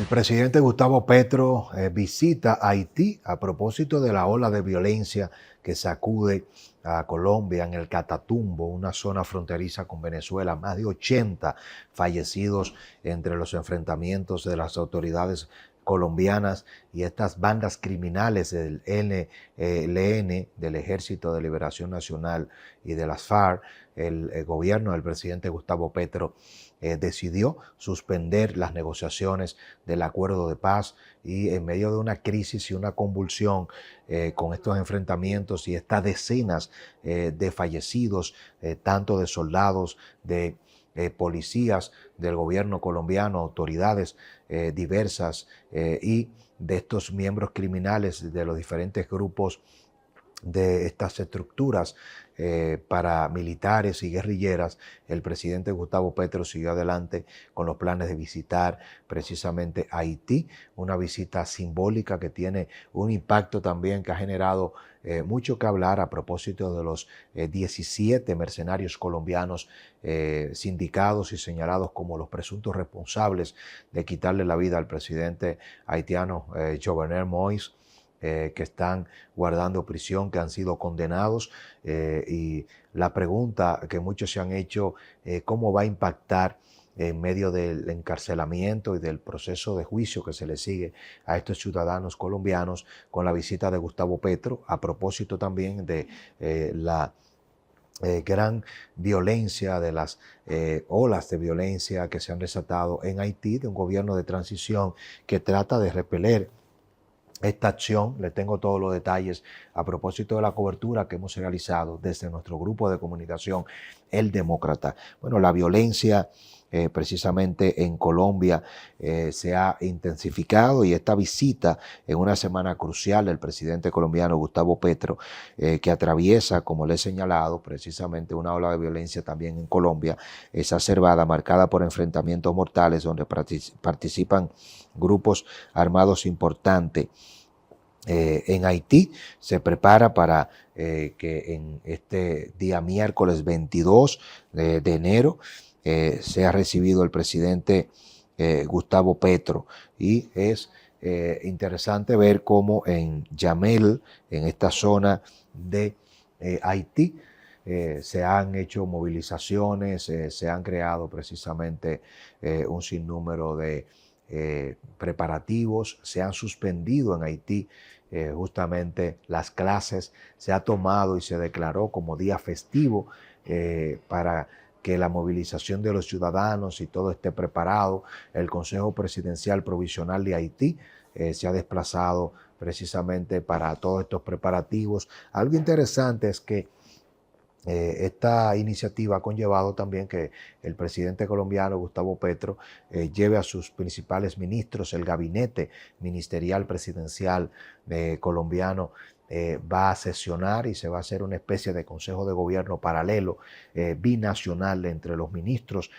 presidente Gustavo Petro visita Haití a propósito de la ola de violencia que sacude a Colombia en el Catatumbo, una zona fronteriza con Venezuela. Más de 80 fallecidos entre los enfrentamientos de las autoridades colombianas y estas bandas criminales del ELN, del Ejército de Liberación Nacional y de las FARC. El gobierno del presidente Gustavo Petro decidió suspender las negociaciones del acuerdo de paz y en medio de una crisis y una convulsión con estos enfrentamientos y estas decenas de fallecidos, tanto de soldados, de policías del gobierno colombiano, autoridades diversas y de estos miembros criminales de los diferentes grupos de estas estructuras paramilitares y guerrilleras. El presidente Gustavo Petro siguió adelante con los planes de visitar precisamente Haití, una visita simbólica que tiene un impacto también que ha generado mucho que hablar a propósito de los 17 mercenarios colombianos sindicados y señalados como los presuntos responsables de quitarle la vida al presidente haitiano Jovenel Moïse, que están guardando prisión, que han sido condenados, y la pregunta que muchos se han hecho, ¿cómo va a impactar en medio del encarcelamiento y del proceso de juicio que se le sigue a estos ciudadanos colombianos con la visita de Gustavo Petro, a propósito también de la gran violencia, de las olas de violencia que se han desatado en Haití, de un gobierno de transición que trata de repeler esta acción? Le tengo todos los detalles a propósito de la cobertura que hemos realizado desde nuestro grupo de comunicación, El Demócrata. Bueno, la violencia precisamente en Colombia se ha intensificado, y esta visita en una semana crucial del presidente colombiano Gustavo Petro, que atraviesa, como le he señalado, precisamente una ola de violencia también en Colombia, exacerbada, marcada por enfrentamientos mortales donde participan grupos armados importantes. En Haití se prepara para que en este día miércoles 22 de enero sea recibido el presidente Gustavo Petro, y es interesante ver cómo en Yamel, en esta zona de Haití, se han hecho movilizaciones, se han creado precisamente un sinnúmero de preparativos, se han suspendido en Haití justamente las clases, se ha tomado y se declaró como día festivo para que la movilización de los ciudadanos y todo esté preparado. El Consejo Presidencial Provisional de Haití se ha desplazado precisamente para todos estos preparativos. Algo interesante es que esta iniciativa ha conllevado también que el presidente colombiano Gustavo Petro lleve a sus principales ministros. El gabinete ministerial presidencial colombiano va a sesionar y se va a hacer una especie de consejo de gobierno paralelo, binacional, entre los ministros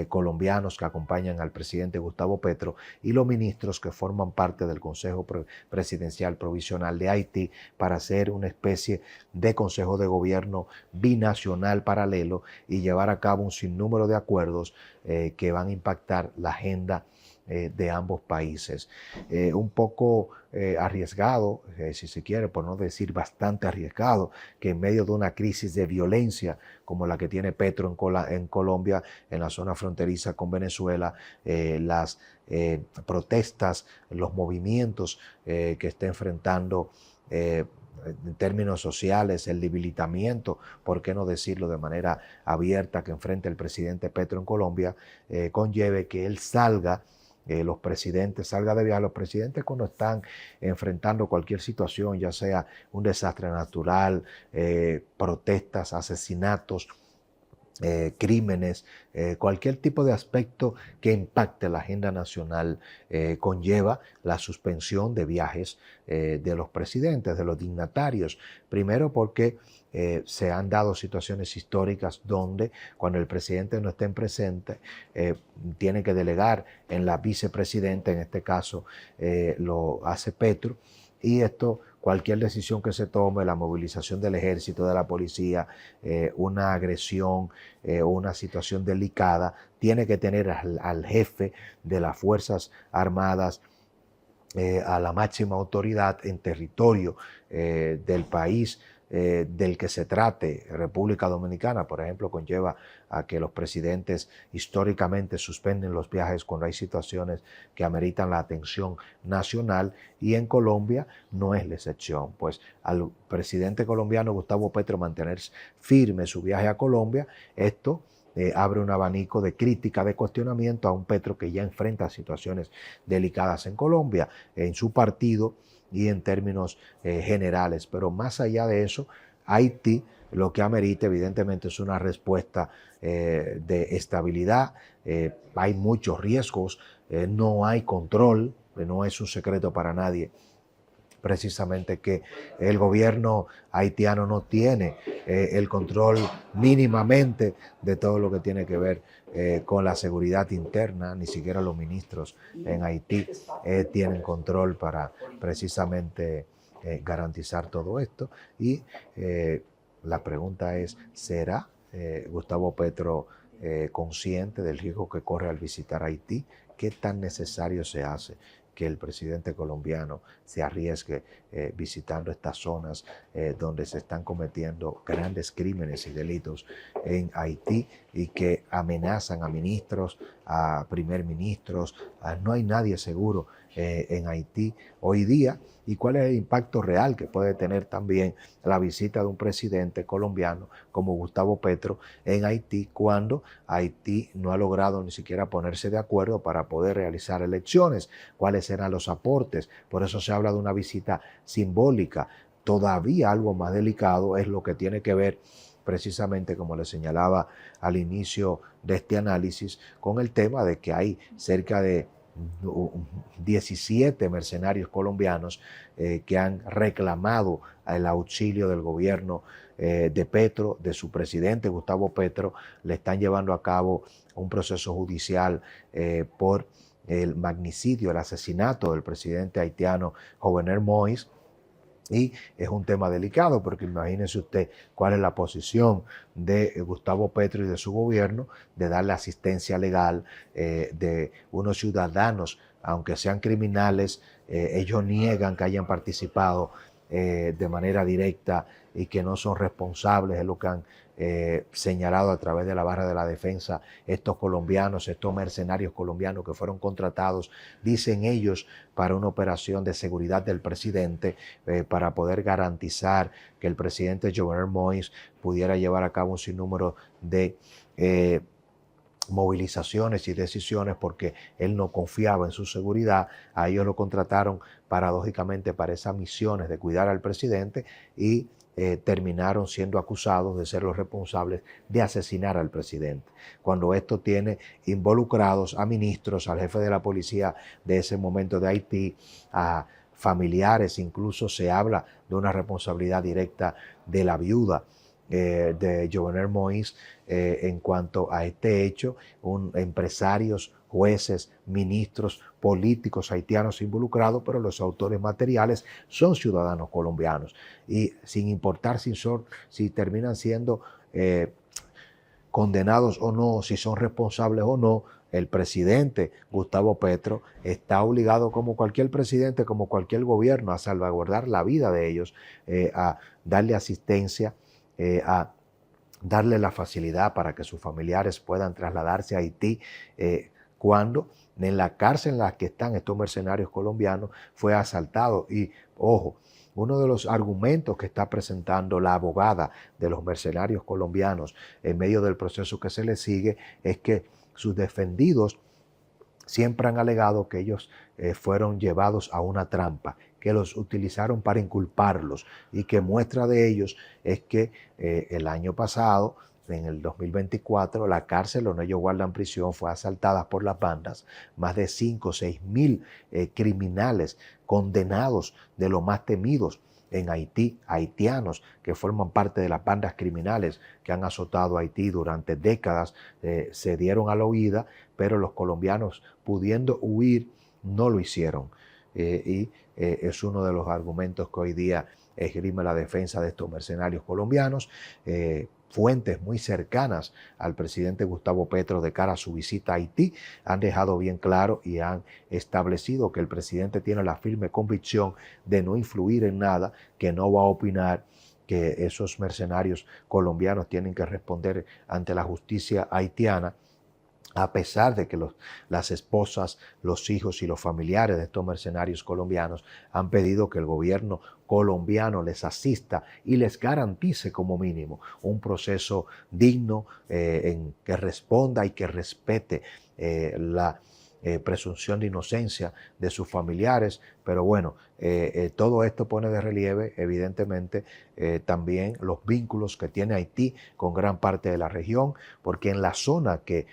colombianos que acompañan al presidente Gustavo Petro y los ministros que forman parte del Consejo Presidencial Provisional de Haití, para hacer una especie de consejo de gobierno binacional paralelo y llevar a cabo un sinnúmero de acuerdos que van a impactar la agenda de ambos países. Un poco arriesgado, si se quiere, por no decir bastante arriesgado, que en medio de una crisis de violencia como la que tiene Petro en Colombia, en la zona fronteriza con Venezuela, las protestas, los movimientos que está enfrentando en términos sociales, el debilitamiento, por qué no decirlo de manera abierta, que enfrenta el presidente Petro en Colombia, conlleve que él salga, los presidentes, salga de viaje. Los presidentes, cuando están enfrentando cualquier situación, ya sea un desastre natural, protestas, asesinatos, crímenes, cualquier tipo de aspecto que impacte la agenda nacional, conlleva la suspensión de viajes de los presidentes, de los dignatarios. Primero porque se han dado situaciones históricas donde, cuando el presidente no esté presente, tiene que delegar en la vicepresidenta, en este caso lo hace Petro, y esto cualquier decisión que se tome, la movilización del ejército, de la policía, una agresión o una situación delicada, tiene que tener al jefe de las Fuerzas Armadas, a la máxima autoridad en territorio del país del que se trate. República Dominicana, por ejemplo, conlleva a que los presidentes históricamente suspenden los viajes cuando hay situaciones que ameritan la atención nacional, y en Colombia no es la excepción. Pues al presidente colombiano Gustavo Petro mantener firme su viaje a Colombia, esto abre un abanico de crítica, de cuestionamiento a un Petro que ya enfrenta situaciones delicadas en Colombia, en su partido y en términos generales. Pero más allá de eso, Haití lo que amerita evidentemente es una respuesta de estabilidad. Hay muchos riesgos, no hay control, no es un secreto para nadie precisamente que el gobierno haitiano no tiene el control mínimamente de todo lo que tiene que ver con la seguridad interna. Ni siquiera los ministros en Haití tienen control para precisamente garantizar todo esto. Y la pregunta es, ¿será Gustavo Petro consciente del riesgo que corre al visitar Haití? ¿Qué tan necesario se hace que el presidente colombiano se arriesgue visitando estas zonas donde se están cometiendo grandes crímenes y delitos en Haití y que amenazan a ministros, a primer ministros? No hay nadie seguro en Haití hoy día. ¿Y cuál es el impacto real que puede tener también la visita de un presidente colombiano como Gustavo Petro en Haití, cuando Haití no ha logrado ni siquiera ponerse de acuerdo para poder realizar elecciones? ¿Cuáles serán los aportes? Por eso se habla de una visita simbólica. Todavía algo más delicado es lo que tiene que ver precisamente, como le señalaba al inicio de este análisis, con el tema de que hay cerca de 17 mercenarios colombianos que han reclamado el auxilio del gobierno de Petro, de su presidente Gustavo Petro. Le están llevando a cabo un proceso judicial por el magnicidio, el asesinato del presidente haitiano Jovenel Moïse. Y es un tema delicado, porque imagínese usted cuál es la posición de Gustavo Petro y de su gobierno de darle asistencia legal de unos ciudadanos, aunque sean criminales. Ellos niegan que hayan participado de manera directa y que no son responsables, es lo que han señalado a través de la barra de la defensa estos colombianos, estos mercenarios colombianos que fueron contratados, dicen ellos, para una operación de seguridad del presidente, para poder garantizar que el presidente Jovenel Moïse pudiera llevar a cabo un sinnúmero de movilizaciones y decisiones, porque él no confiaba en su seguridad. A ellos lo contrataron paradójicamente para esas misiones de cuidar al presidente, y terminaron siendo acusados de ser los responsables de asesinar al presidente, cuando esto tiene involucrados a ministros, al jefe de la policía de ese momento de Haití, a familiares. Incluso se habla de una responsabilidad directa de la viuda de Jovenel Moïse en cuanto a este hecho. Empresarios, jueces, ministros, políticos haitianos involucrados, pero los autores materiales son ciudadanos colombianos, y sin importar si terminan siendo condenados o no, si son responsables o no, el presidente Gustavo Petro está obligado, como cualquier presidente, como cualquier gobierno, a salvaguardar la vida de ellos, a darle asistencia, a darle la facilidad para que sus familiares puedan trasladarse a Haití, cuando en la cárcel en la que están estos mercenarios colombianos fue asaltado. Y ojo, uno de los argumentos que está presentando la abogada de los mercenarios colombianos en medio del proceso que se les sigue es que sus defendidos siempre han alegado que ellos fueron llevados a una trampa, que los utilizaron para inculparlos, y que muestra de ellos es que el año pasado, en el 2024, la cárcel donde ellos guardan prisión fue asaltada por las bandas. Más de 5 o 6 mil criminales condenados de los más temidos en Haití, haitianos que forman parte de las bandas criminales que han azotado a Haití durante décadas, se dieron a la huida, pero los colombianos, pudiendo huir, no lo hicieron. es uno de los argumentos que hoy día esgrime la defensa de estos mercenarios colombianos. Fuentes muy cercanas al presidente Gustavo Petro de cara a su visita a Haití han dejado bien claro y han establecido que el presidente tiene la firme convicción de no influir en nada, que no va a opinar, que esos mercenarios colombianos tienen que responder ante la justicia haitiana, a pesar de que las esposas, los hijos y los familiares de estos mercenarios colombianos han pedido que el gobierno colombiano les asista y les garantice como mínimo un proceso digno en que responda y que respete la presunción de inocencia de sus familiares. Pero bueno, todo esto pone de relieve evidentemente también los vínculos que tiene Haití con gran parte de la región, porque en la zona que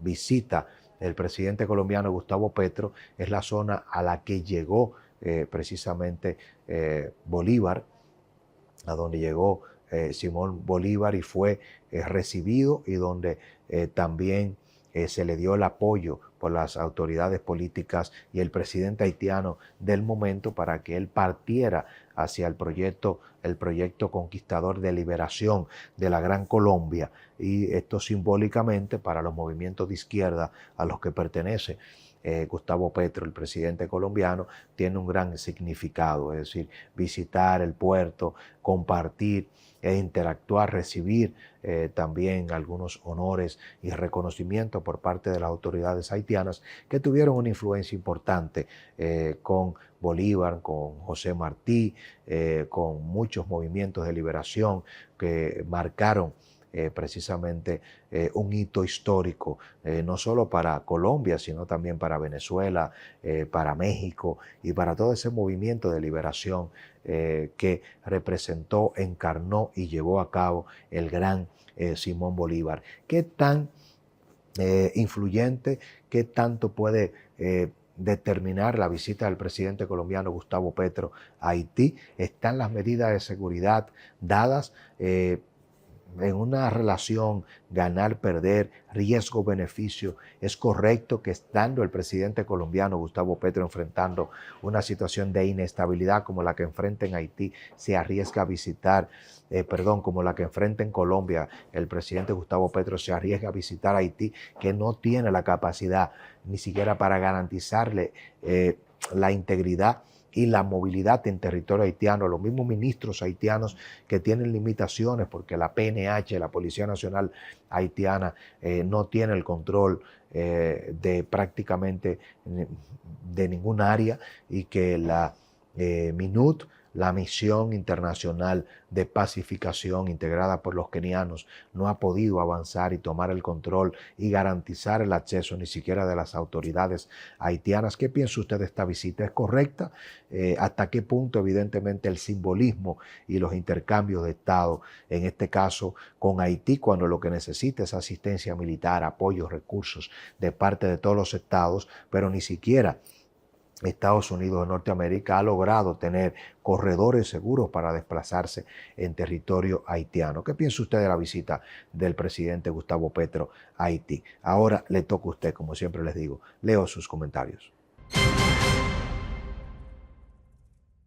visita el presidente colombiano Gustavo Petro es la zona a la que llegó precisamente Bolívar, a donde llegó Simón Bolívar y fue recibido, y donde también se le dio el apoyo por las autoridades políticas y el presidente haitiano del momento para que él partiera hacia el proyecto conquistador de liberación de la Gran Colombia, y esto simbólicamente para los movimientos de izquierda a los que pertenece Gustavo Petro, el presidente colombiano, tiene un gran significado, es decir, visitar el puerto, compartir e interactuar, recibir también algunos honores y reconocimientos por parte de las autoridades haitianas que tuvieron una influencia importante con Bolívar, con José Martí, con muchos movimientos de liberación que marcaron precisamente un hito histórico, no solo para Colombia, sino también para Venezuela, para México y para todo ese movimiento de liberación que representó, encarnó y llevó a cabo el gran Simón Bolívar. ¿Qué tan influyente, qué tanto puede determinar la visita del presidente colombiano Gustavo Petro a Haití? ¿Están las medidas de seguridad dadas? En una relación ganar-perder, riesgo-beneficio, es correcto que estando el presidente colombiano Gustavo Petro enfrentando una situación de inestabilidad como la que enfrenta en Haití, se arriesga a visitar, como la que enfrenta en Colombia, el presidente Gustavo Petro se arriesga a visitar Haití, que no tiene la capacidad ni siquiera para garantizarle la integridad y la movilidad en territorio haitiano, los mismos ministros haitianos que tienen limitaciones porque la PNH, la Policía Nacional Haitiana, no tiene el control de prácticamente de ningún área, y que la MINUT, la misión internacional de pacificación integrada por los kenianos, no ha podido avanzar y tomar el control y garantizar el acceso ni siquiera de las autoridades haitianas. ¿Qué piensa usted de esta visita? ¿Es correcta? ¿Hasta qué punto evidentemente el simbolismo y los intercambios de Estado, en este caso con Haití, cuando lo que necesita es asistencia militar, apoyo, recursos de parte de todos los estados, pero ni siquiera Estados Unidos de Norteamérica ha logrado tener corredores seguros para desplazarse en territorio haitiano? ¿Qué piensa usted de la visita del presidente Gustavo Petro a Haití? Ahora le toca a usted, como siempre les digo, leo sus comentarios.